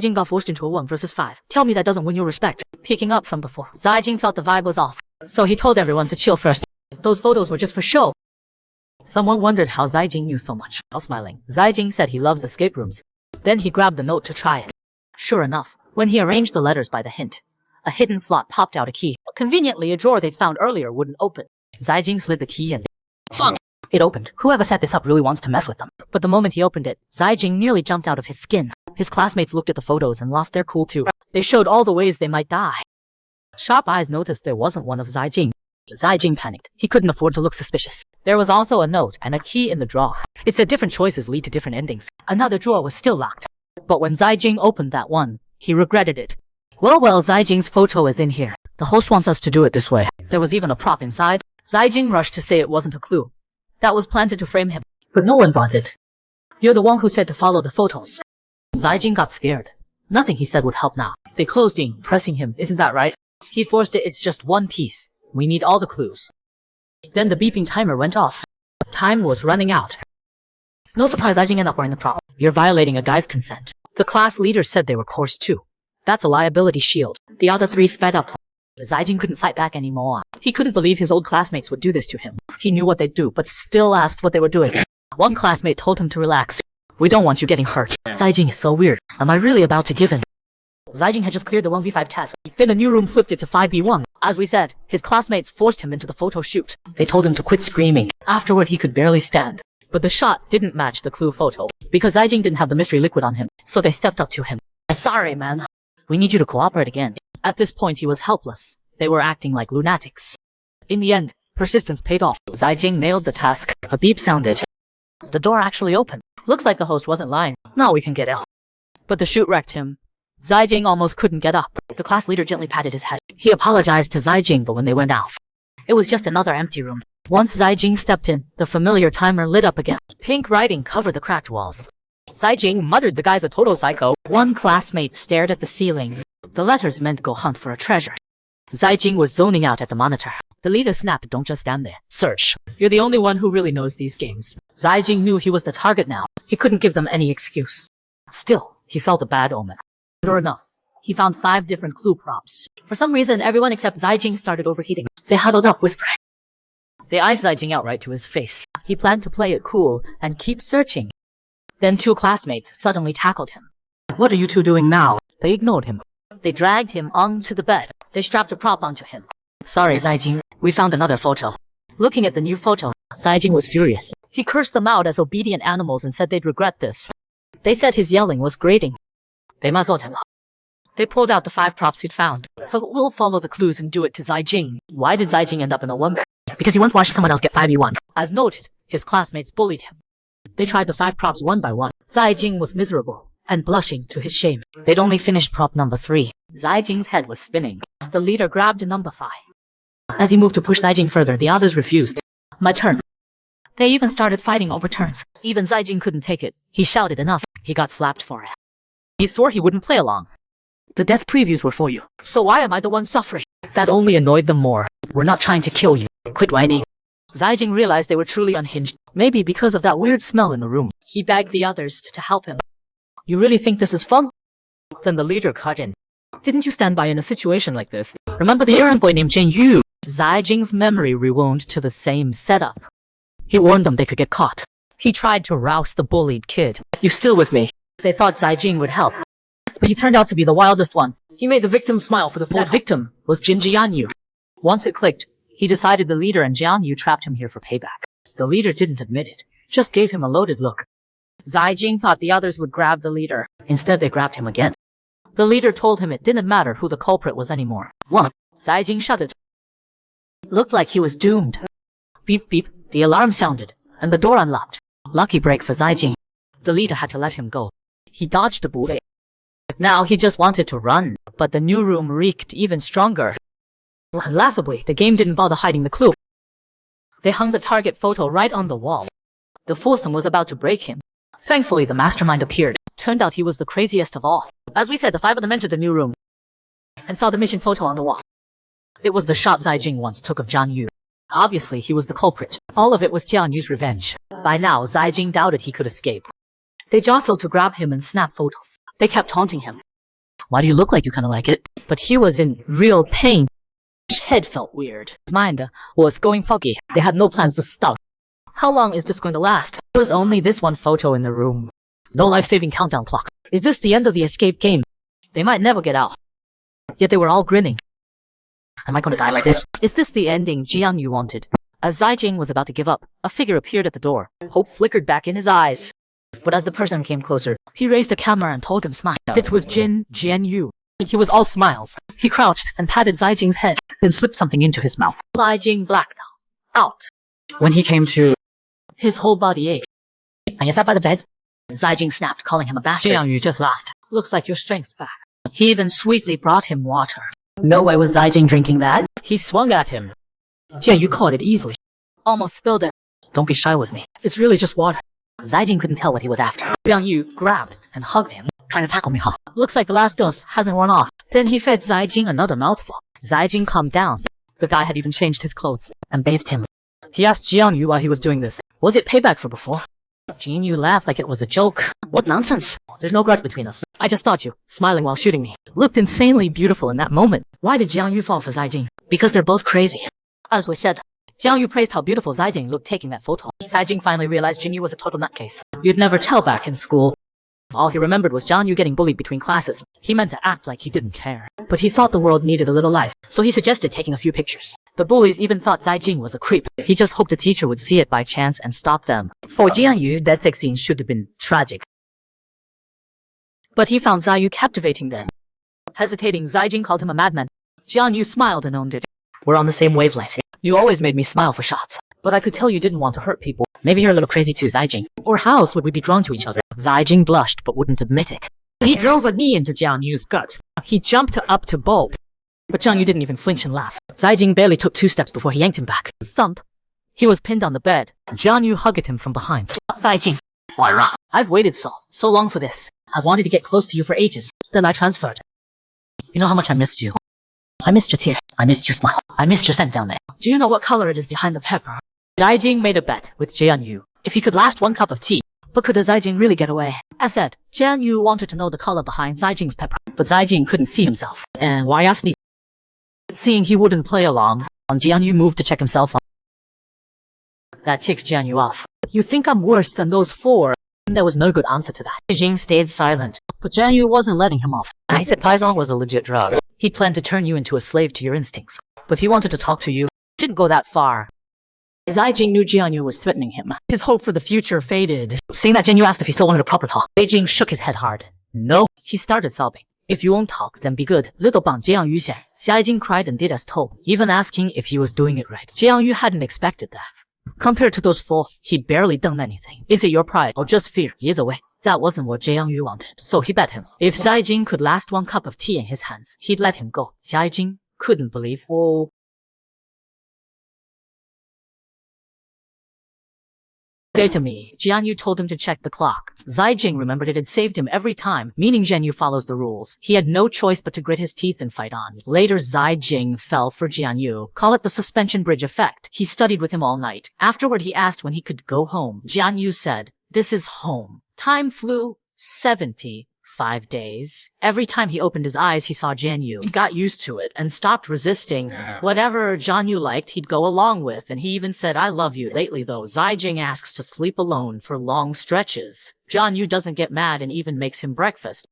Jing got forced into a 1 versus 5. Tell me that doesn't win your respect. Picking up from before, Jing felt the vibe was off. So he told everyone to chill first. Those photos were just for show. Someone wondered how Jing knew so much. While smiling, Jing said he loves escape rooms. Then he grabbed the note to try it. Sure enough, when he arranged the letters by the hint, a hidden slot popped out a key. Conveniently, a drawer they'd found earlier wouldn't open. Jing slid the key in. Fuck! It opened. Whoever set this up really wants to mess with them. But the moment he opened it, Jing nearly jumped out of his skin. His classmates looked at the photos and lost their cool too. They showed all the ways they might die. Sharp eyes noticed there wasn't one of Jing. Jing panicked. He couldn't afford to look suspicious. There was also a note and a key in the drawer. It said different choices lead to different endings. Another drawer was still locked. But when Jing opened that one, he regretted it. Well, Jing's photo is in here. The host wants us to do it this way. There was even a prop inside. Jing rushed to say it wasn't a clue. That was planted to frame him. But no one bought it. You're the one who said to follow the photos. Jing got scared. Nothing he said would help now. They closed in, pressing him, isn't that right? He forced it, it's just one piece. We need all the clues. Then the beeping timer went off. Time was running out. No surprise Jing ended up wearing the prop. You're violating a guy's consent. The class leader said they were coerced too. That's a liability shield. The other three sped up. Jing couldn't fight back anymore. He couldn't believe his old classmates would do this to him. He knew what they'd do, but still asked what they were doing. One classmate told him to relax. We don't want you getting hurt. Jing is so weird. Am I really about to give in? Jing had just cleared the 1v5 task. Then the new room flipped it to 5v1. As we said, his classmates forced him into the photo shoot. They told him to quit screaming. Afterward, he could barely stand. But the shot didn't match the clue photo, because Jing didn't have the mystery liquid on him. So they stepped up to him. Sorry, man. We need you to cooperate again. At this point, he was helpless. They were acting like lunatics. In the end, persistence paid off. Jing nailed the task. A beep sounded. The door actually opened. Looks like the host wasn't lying. Now we can get out. But the shoot wrecked him. Jing almost couldn't get up. The class leader gently patted his head. He apologized to Jing, but when they went out, it was just another empty room. Once Jing stepped in, the familiar timer lit up again. Pink writing covered the cracked walls. Jing muttered the guy's a total psycho. One classmate stared at the ceiling. The letters meant go hunt for a treasure. Jing was zoning out at the monitor. The leader snapped, don't just stand there. Search. You're the only one who really knows these games. Jing knew he was the target now. He couldn't give them any excuse. Still, he felt a bad omen. Sure enough, he found 5 different clue prompts. For some reason, everyone except Jing started overheating. They huddled up, whispering. They eyed Jing outright to his face. He planned to play it cool and keep searching. Then 2 classmates suddenly tackled him. What are you 2 doing now? They ignored him. They dragged him onto the bed. They strapped a prop onto him. Sorry, Jing. We found another photo. Looking at the new photo, Jing was furious. He cursed them out as obedient animals and said they'd regret this. They said his yelling was grating. They muzzled him. They pulled out the 5 props he'd found. We'll follow the clues and do it to Jing. Why did Jing end up in a 1? Because he once watched someone else get 5v1. As noted, his classmates bullied him. They tried the 5 props one by one. Jing was miserable and blushing to his shame. They'd only finished prop number 3. Jing's head was spinning. The leader grabbed number 5. As he moved to push Jing further, the others refused. My turn. They even started fighting over turns. Even Jing couldn't take it. He shouted enough. He got slapped for it. He swore he wouldn't play along. The death previews were for you. So why am I the one suffering? That only annoyed them more. We're not trying to kill you. Quit whining. Jing realized they were truly unhinged. Maybe because of that weird smell in the room. He begged the others to help him. You really think this is fun? Then the leader cut in. Didn't you stand by in a situation like this? Remember the errand boy named Jing? Jing's memory rewound to the same setup. He warned them they could get caught. He tried to rouse the bullied kid. You still with me? They thought Jing would help. But he turned out to be the wildest one. He made the victim smile for the full victim was Jin Jianyu. Once it clicked, he decided the leader and Jianyu trapped him here for payback. The leader didn't admit it, just gave him a loaded look. Jing thought the others would grab the leader. Instead, they grabbed him again. The leader told him it didn't matter who the culprit was anymore. What? Jing shuddered. Looked like he was doomed. Beep beep, the alarm sounded, and the door unlocked. Lucky break for Jing. The leader had to let him go. He dodged the bullet. Now he just wanted to run, but the new room reeked even stronger. Laughably, the game didn't bother hiding the clue. They hung the target photo right on the wall. The foursome was about to break him. Thankfully, the mastermind appeared. Turned out he was the craziest of all. As we said, the 5 of them entered the new room and saw the mission photo on the wall. It was the shot Jing once took of Jianyu. Obviously, he was the culprit. All of it was Jianyu's revenge. By now, Jing doubted he could escape. They jostled to grab him and snap photos. They kept taunting him. Why do you look like you kinda like it? But he was in real pain. His head felt weird. His mind was going foggy. They had no plans to stop. How long is this going to last? There was only this one photo in the room. No life-saving countdown clock. Is this the end of the escape game? They might never get out. Yet they were all grinning. Am I going to die like this? Is this the ending Jiang Yu wanted? As Zai Jing was about to give up, a figure appeared at the door. Hope flickered back in his eyes. But as the person came closer, he raised the camera and told him smile. It was Jian Yu. He was all smiles. He crouched and patted Zai Jing's head, then slipped something into his mouth. Zai Jing blacked out. When he came to, his whole body ached. Are you sat by the bed? Zai Jing snapped, calling him a bastard. Jiang Yu just laughed. Looks like your strength's back. He even sweetly brought him water. No way was Zai Jing drinking that. He swung at him. Jiang Yu caught it easily. Almost spilled it. Don't be shy with me. It's really just water. Zai Jing couldn't tell what he was after. Jiang Yu grabbed and hugged him. Trying to tackle me, huh? Looks like the last dose hasn't worn off. Then he fed Zai Jing another mouthful. Zai Jing calmed down. The guy had even changed his clothes and bathed him. He asked Jiang Yu why he was doing this. Was it payback for before? Jiang Yu laughed like it was a joke. What nonsense. There's no grudge between us. I just thought you, smiling while shooting me, looked insanely beautiful in that moment. Why did Jiang Yu fall for Zai Jing? Because they're both crazy. As we said, Jiang Yu praised how beautiful Zai Jing looked taking that photo. Zai Jing finally realized Jing Yu was a total nutcase. You'd never tell back in school. All he remembered was Jiang Yu getting bullied between classes. He meant to act like he didn't care. But he thought the world needed a little life, so he suggested taking a few pictures. The bullies even thought Zai Jing was a creep. He just hoped the teacher would see it by chance and stop them. For Jiang Yu, that sex scene should have been tragic. But he found Zai Yu captivating then. Hesitating, Zai Jing called him a madman. Jiang Yu smiled and owned it. We're on the same wavelength. You always made me smile for shots. But I could tell you didn't want to hurt people. Maybe you're a little crazy too, Zai Jing. Or how else would we be drawn to each other? Zai Jing blushed but wouldn't admit it. He drove a knee into Jiang Yu's gut. He jumped up to bolt. But Jiang Yu didn't even flinch and laugh. Zai Jing barely took 2 steps before he yanked him back. Thump. He was pinned on the bed. Jiang Yu hugged him from behind. Zai Jing. I've waited so long for this. I wanted to get close to you for ages. Then I transferred. You know how much I missed you. I missed your tear. I missed your smile. I missed your scent down there. Do you know what color it is behind the pepper? Zai Jing made a bet with Jiang Yu. If he could last 1 cup of tea. But could Zai Jing really get away? As said, Jiang Yu wanted to know the color behind Zai Jing's pepper. But Zai Jing couldn't see himself. And why ask me? Seeing he wouldn't play along, Jiang Yu moved to check himself on. That ticks Jiang Yu off. You think I'm worse than those 4? There was no good answer to that. Jing stayed silent. But Jiang Yu wasn't letting him off. I said Paizong was a legit drug. He planned to turn you into a slave to your instincts. But he wanted to talk to you. Didn't go that far. Zai Jing knew Jiang Yu was threatening him. His hope for the future faded. Seeing that, Jiang Yu asked if he still wanted a proper talk. Zai Jing shook his head hard. No. He started sobbing. If you won't talk, then be good. Little Bang Jiang Yu said. Zai Jing cried and did as told, even asking if he was doing it right. Jiang Yu hadn't expected that. Compared to those 4, he'd barely done anything. Is it your pride or just fear? Either way, that wasn't what Jiang Yu wanted. So he bet him. If Zai Jing could last 1 cup of tea in his hands, he'd let him go. Zai Jing couldn't believe. Oh. To me, Jiang Yu told him to check the clock. Zai Jing remembered it had saved him every time, meaning Jiang Yu follows the rules. He had no choice but to grit his teeth and fight on. Later, Zai Jing fell for Jiang Yu. Call it the suspension bridge effect. He studied with him all night. Afterward, he asked when he could go home. Jiang Yu said, "This is home." Time flew 75 days. Every time he opened his eyes, he saw Jiang Yu. He got used to it and stopped resisting. Whatever Jiang Yu liked, he'd go along with, and he even said, "I love you." Lately, though, Zai Jing asks to sleep alone for long stretches. Jiang Yu doesn't get mad and even makes him breakfast.